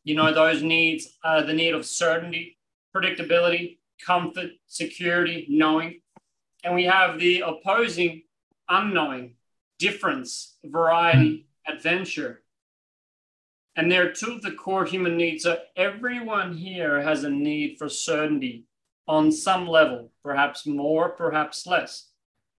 You know, those needs, the need of certainty, predictability, comfort, security, knowing. And we have the opposing unknowing, difference, variety, adventure. And they're two of the core human needs. So everyone here has a need for certainty on some level, perhaps more, perhaps less.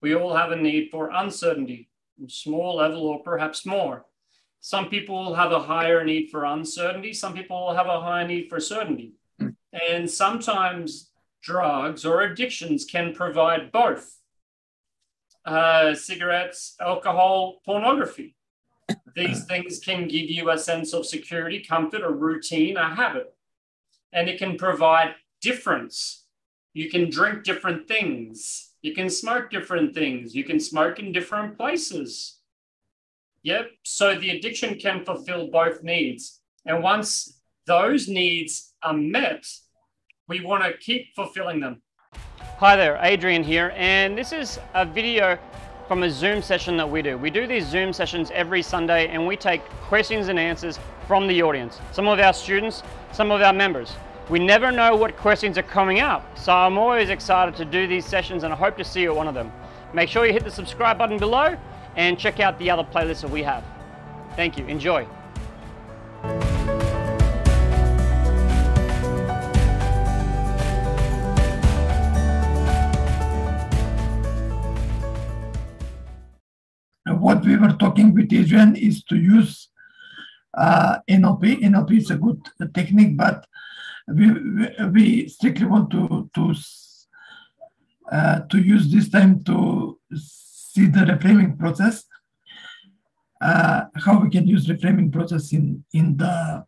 We all have a need for uncertainty, small level or perhaps more. Some people will have a higher need for uncertainty. Some people will have a higher need for certainty. And sometimes drugs or addictions can provide both. Cigarettes, alcohol, pornography. These things can give you a sense of security, comfort, a routine, a habit. And it can provide difference. You can drink different things. You can smoke different things. You can smoke in different places. Yep. So the addiction can fulfill both needs. And once those needs are met, we want to keep fulfilling them. Hi there, Adrian here, and this is a video from a Zoom session that we do. We do these Zoom sessions every Sunday, and we take questions and answers from the audience. Some of our students, some of our members. We never know what questions are coming up, so I'm always excited to do these sessions, and I hope to see you at one of them. Make sure you hit the subscribe button below and check out the other playlists that we have. Thank you. Enjoy. What we were talking with Adrian is to use NLP. NLP is a good technique, but we strictly want to use this time to see the reframing process, how we can use reframing process in the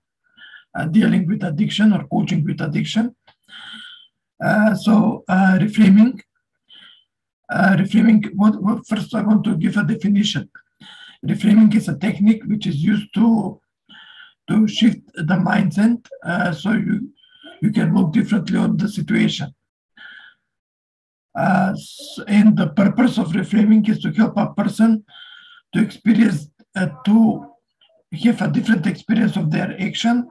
dealing with addiction or coaching with addiction. Reframing. First I want to give a definition. Reframing is a technique which is used to shift the mindset, so you can look differently on the situation. And the purpose of reframing is to help a person to experience, to have a different experience of their action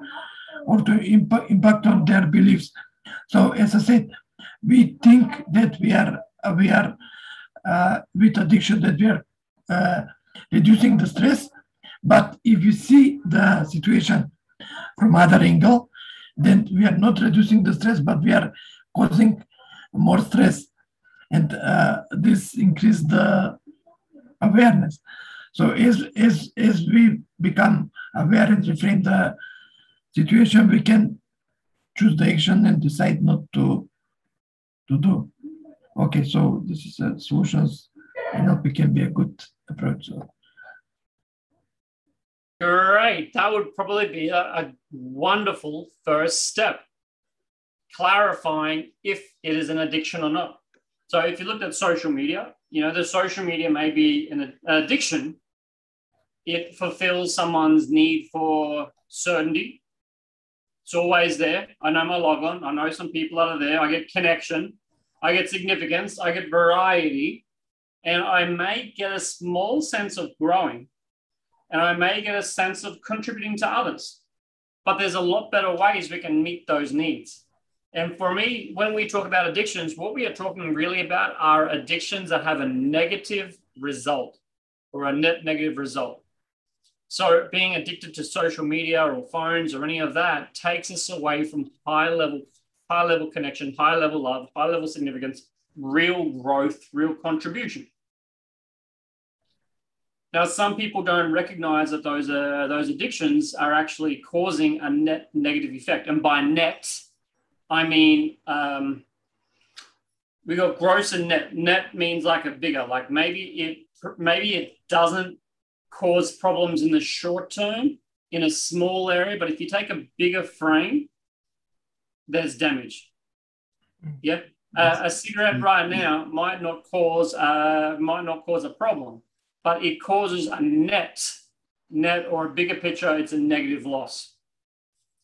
or to impact on their beliefs. So as I said, we think that we are with addiction, that we are reducing the stress, but if you see the situation from other angle, then we are not reducing the stress, but we are causing more stress, and this increases the awareness. So as we become aware and reframe the situation, we can choose the action and decide not to do. Okay, so this is solutions. NLP can be a good approach. So. Great. That would probably be a wonderful first step, clarifying if it is an addiction or not. So if you looked at social media, you know, the social media may be an addiction. It fulfills someone's need for certainty. It's always there. I know my logon. I know some people that are there. I get connection. I get significance, I get variety, and I may get a small sense of growing, and I may get a sense of contributing to others. But there's a lot better ways we can meet those needs. And for me, when we talk about addictions, what we are talking really about are addictions that have a negative result or a net negative result. So being addicted to social media or phones or any of that takes us away from high level connection, high level love, high level significance, real growth, real contribution. Now, some people don't recognize that those addictions are actually causing a net negative effect. And by net, I mean, we got gross and net. Net means like a bigger, like maybe it doesn't cause problems in the short term in a small area, but if you take a bigger frame, there's damage. Yeah, a cigarette right now might not cause a problem, but it causes a net or a bigger picture. It's a negative loss.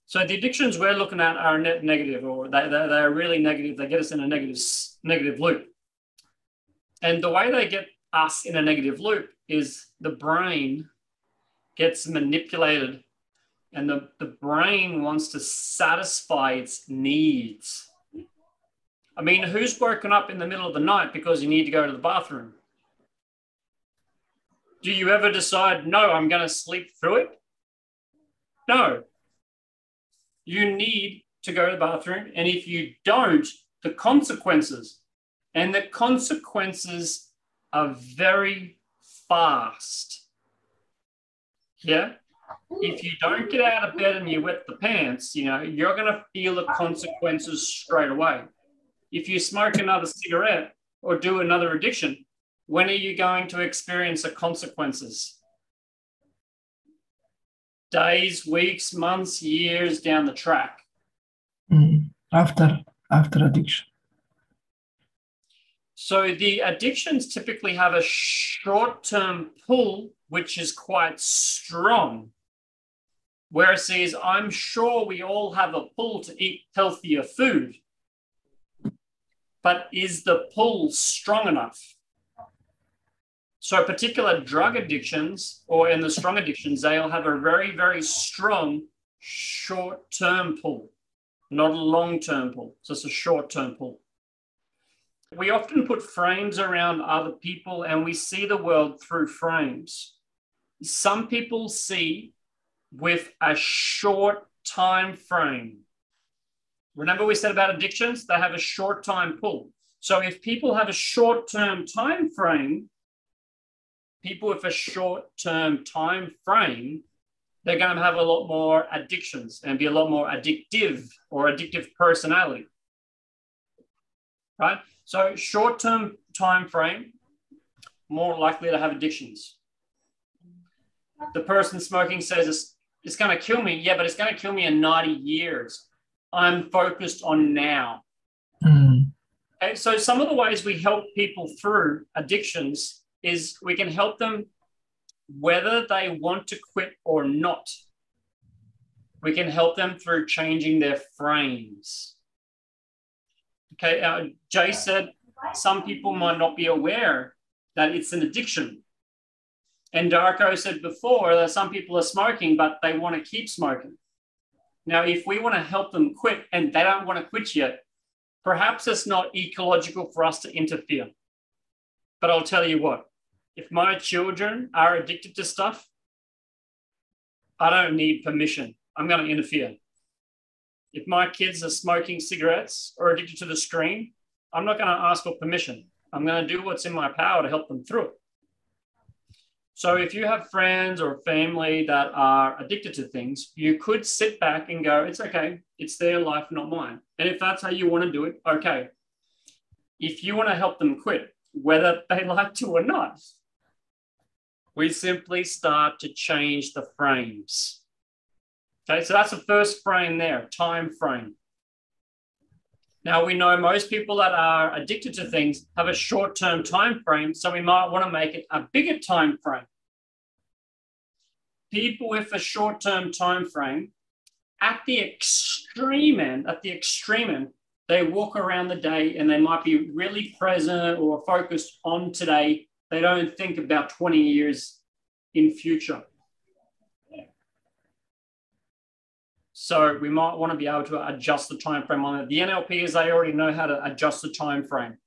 So the addictions we're looking at are net negative, or they're really negative. They get us in a negative loop, and the way they get us in a negative loop is the brain gets manipulated and the brain wants to satisfy its needs. I mean, who's woken up in the middle of the night because you need to go to the bathroom? Do you ever decide, no, I'm going to sleep through it? No. You need to go to the bathroom. And if you don't, the consequences are very fast. Yeah. If you don't get out of bed and you wet the pants, you know, you're going to feel the consequences straight away. If you smoke another cigarette or do another addiction, when are you going to experience the consequences? Days, weeks, months, years down the track. After addiction. So the addictions typically have a short-term pull, which is quite strong. Whereas I'm sure we all have a pull to eat healthier food. But is the pull strong enough? So particular drug addictions, or in the strong addictions, they'll have a very, very strong short-term pull, not a long-term pull. So it's a short-term pull. We often put frames around other people and we see the world through frames. Some people see with a short time frame. Remember we said about addictions, they have a short time pull. So if people have a short-term time frame, people with a short-term time frame, they're going to have a lot more addictions and be a lot more addictive or addictive personality, right? So short-term time frame, more likely to have addictions. The person smoking says it's going to kill me. Yeah, but it's going to kill me in 90 years. I'm focused on now. Okay, so some of the ways we help people through addictions is we can help them whether they want to quit or not. We can help them through changing their frames. Okay, Jay said some people might not be aware that it's an addiction. And Darko said before that some people are smoking, but they want to keep smoking. Now, if we want to help them quit and they don't want to quit yet, perhaps it's not ecological for us to interfere. But I'll tell you what, if my children are addicted to stuff, I don't need permission. I'm going to interfere. If my kids are smoking cigarettes or addicted to the screen, I'm not going to ask for permission. I'm going to do what's in my power to help them through it. So if you have friends or family that are addicted to things, you could sit back and go, it's okay. It's their life, not mine. And if that's how you want to do it, okay. If you want to help them quit, whether they like to or not, we simply start to change the frames. Okay, so that's the first frame there, time frame. Now we know most people that are addicted to things have a short-term time frame, so we might want to make it a bigger time frame. People with a short-term time frame, at the extreme end, they walk around the day and they might be really present or focused on today. They don't think about 20 years in future. So we might want to be able to adjust the time frame on it. The NLPs, they already know how to adjust the time frame.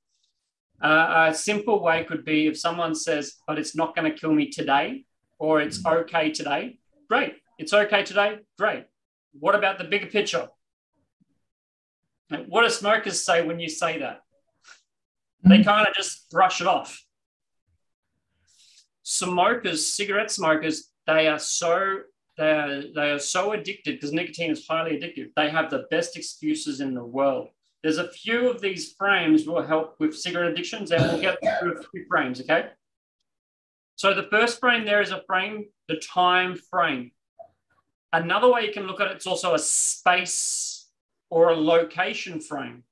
A simple way could be if someone says, but it's not going to kill me today, or it's okay today. Great. It's okay today. Great. What about the bigger picture? What do smokers say when you say that? They kind of just brush it off. Smokers, cigarette smokers, they are so addicted because nicotine is highly addictive. They have the best excuses in the world. There's a few of these frames will help with cigarette addictions, and we'll get through a few frames, okay? So the first frame there is a frame, the time frame. Another way you can look at it, it's also a space or a location frame.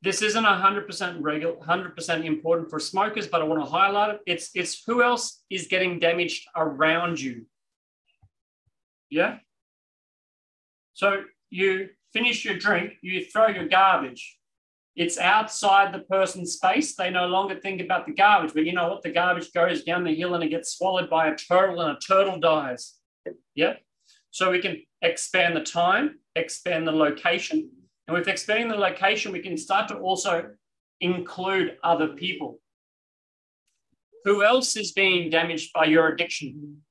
This isn't 100% important for smokers, but I want to highlight it. It's who else is getting damaged around you. Yeah? So you finish your drink, you throw your garbage. It's outside the person's space. They no longer think about the garbage, but you know what? The garbage goes down the hill and it gets swallowed by a turtle and a turtle dies. Yeah. So we can expand the time, expand the location. And with expanding the location, we can start to also include other people. Who else is being damaged by your addiction?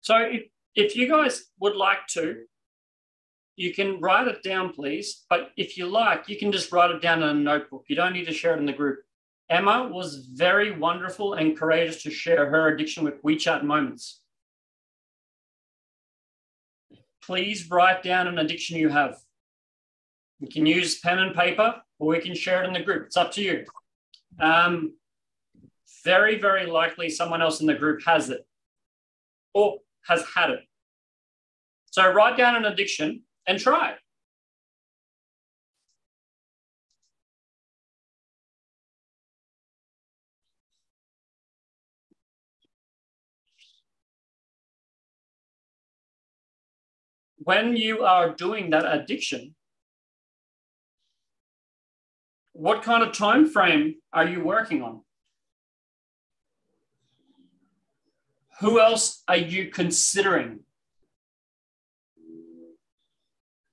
So if you guys would like to, you can write it down, please. But if you like, you can just write it down in a notebook. You don't need to share it in the group. Emma was very wonderful and courageous to share her addiction with WeChat moments. Please write down an addiction you have. We can use pen and paper, or we can share it in the group. It's up to you. Very, very likely someone else in the group has it or has had it. So write down an addiction and try it. When you are doing that addiction, what kind of time frame are you working on? Who else are you considering?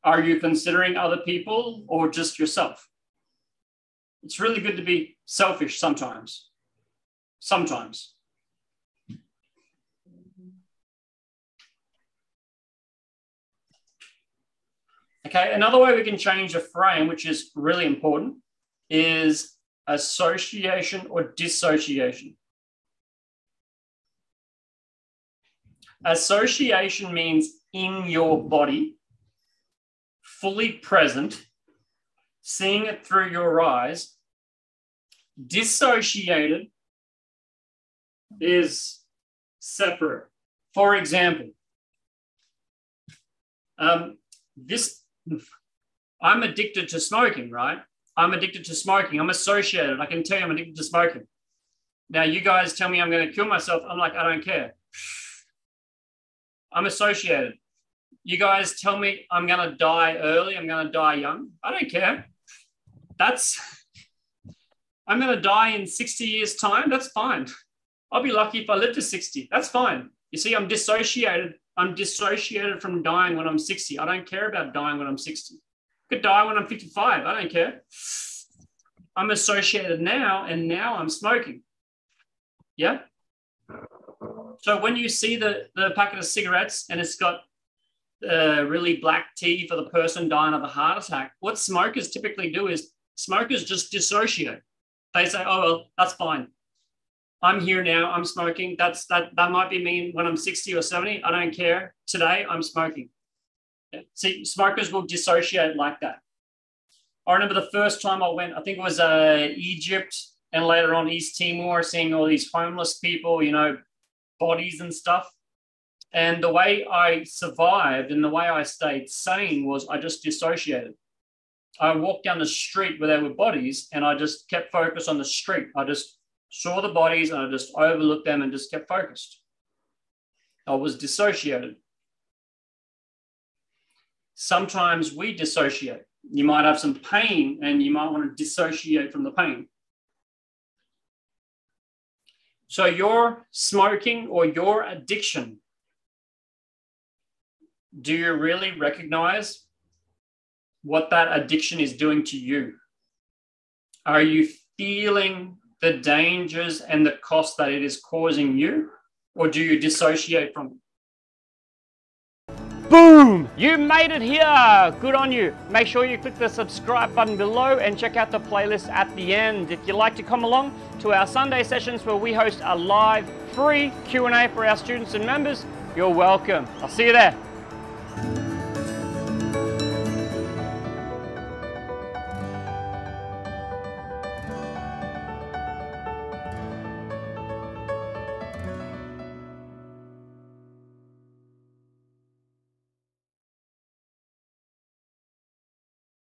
Are you considering other people or just yourself? It's really good to be selfish sometimes. Sometimes. Okay, another way we can change a frame, which is really important, is association or dissociation. Association means in your body, fully present, seeing it through your eyes. Dissociated is separate. For example, I'm addicted to smoking, right? I'm addicted to smoking. I'm associated. I can tell you I'm addicted to smoking. Now, you guys tell me I'm going to kill myself. I'm like, I don't care. I'm associated. You guys tell me I'm going to die early. I'm going to die young. I don't care. I'm going to die in 60 years' time. That's fine. I'll be lucky if I live to 60. That's fine. You see, I'm dissociated. I'm dissociated from dying when I'm 60. I don't care about dying when I'm 60. I could die when I'm 55. I don't care. I'm associated now, and now I'm smoking. Yeah? So when you see the packet of cigarettes and it's got really black tea for the person dying of a heart attack, what smokers typically do is smokers just dissociate. They say, oh, well, that's fine. I'm here now. I'm smoking. That might be me when I'm 60 or 70. I don't care. Today, I'm smoking. Yeah. See, smokers will dissociate like that. I remember the first time I went, I think it was Egypt and later on East Timor, seeing all these homeless people, you know, bodies and stuff. And the way I survived and the way I stayed sane was I just dissociated. I walked down the street where there were bodies and I just kept focused on the street. I just saw the bodies and I just overlooked them and just kept focused. I was dissociated. Sometimes we dissociate. You might have some pain and you might want to dissociate from the pain. So your smoking or your addiction, do you really recognize what that addiction is doing to you? Are you feeling the dangers and the cost that it is causing you, or do you dissociate from it? Boom! You made it here! Good on you. Make sure you click the subscribe button below and check out the playlist at the end. If you'd like to come along to our Sunday sessions where we host a live, free Q&A for our students and members, you're welcome. I'll see you there.